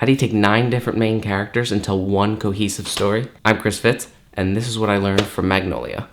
How do you take 9 different main characters and tell one cohesive story? I'm Chris Fitz, and this is what I learned from Magnolia.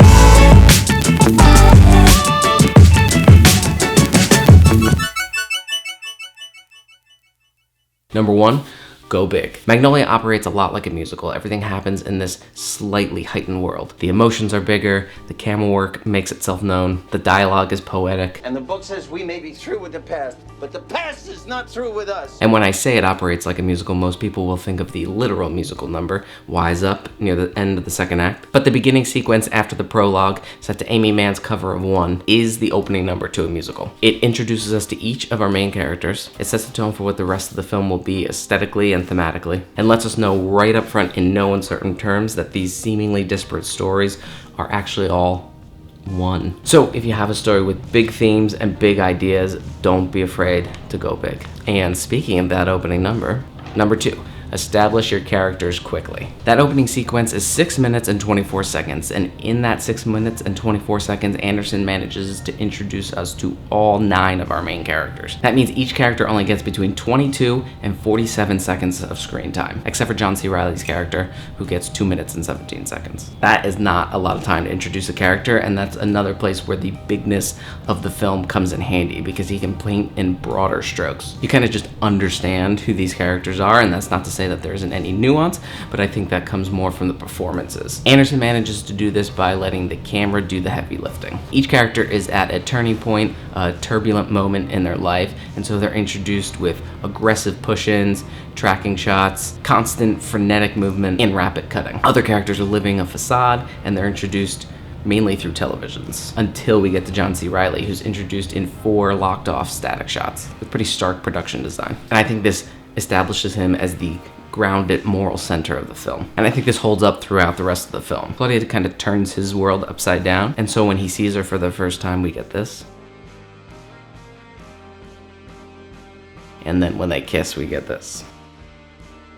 Number 1, go big. Magnolia operates a lot like a musical. Everything happens in this slightly heightened world. The emotions are bigger, the camera work makes itself known, the dialogue is poetic. And the book says we may be through with the past, but the past is not through with us. And when I say it operates like a musical, most people will think of the literal musical number, Wise Up, near the end of the second act. But the beginning sequence after the prologue, set to Amy Mann's cover of One, is the opening number to a musical. It introduces us to each of our main characters. It sets the tone for what the rest of the film will be aesthetically and thematically, and lets us know right up front in no uncertain terms that these seemingly disparate stories are actually all one. So if you have a story with big themes and big ideas, don't be afraid to go big. And speaking of that opening number, number 2, establish your characters quickly. That opening sequence is 6 minutes and 24 seconds, and in that 6 minutes and 24 seconds, Anderson manages to introduce us to all 9 of our main characters. That means each character only gets between 22 and 47 seconds of screen time, except for John C. Reilly's character, who gets 2 minutes and 17 seconds. That is not a lot of time to introduce a character, and that's another place where the bigness of the film comes in handy, because he can paint in broader strokes. You kind of just understand who these characters are, and that's not to say that there isn't any nuance, but I think that comes more from the performances. Anderson manages to do this by letting the camera do the heavy lifting. Each character is at a turning point, a turbulent moment in their life, and so they're introduced with aggressive push-ins, tracking shots, constant frenetic movement, and rapid cutting. Other characters are living a facade, and they're introduced mainly through televisions, until we get to John C. Reilly, who's introduced in 4 locked-off static shots with pretty stark production design. And I think this establishes him as the grounded moral center of the film. And I think this holds up throughout the rest of the film. Claudia kind of turns his world upside down, and so when he sees her for the first time, we get this. And then when they kiss, we get this.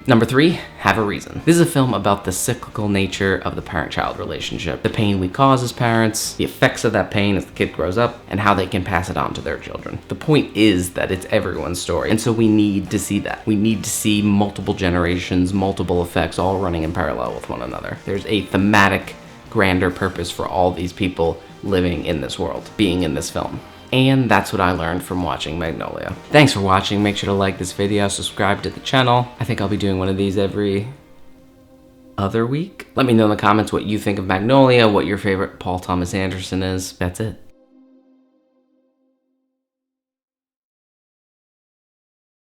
Number 3, have a reason. This is a film about the cyclical nature of the parent-child relationship, the pain we cause as parents, the effects of that pain as the kid grows up, and how they can pass it on to their children. The point is that it's everyone's story, and so we need to see that. We need to see multiple generations, multiple effects, all running in parallel with one another. There's a thematic, grander purpose for all these people living in this world, being in this film. And that's what I learned from watching Magnolia. Thanks for watching. Make sure to like this video, subscribe to the channel. I think I'll be doing one of these every other week. Let me know in the comments what you think of Magnolia, what your favorite Paul Thomas Anderson is. That's it.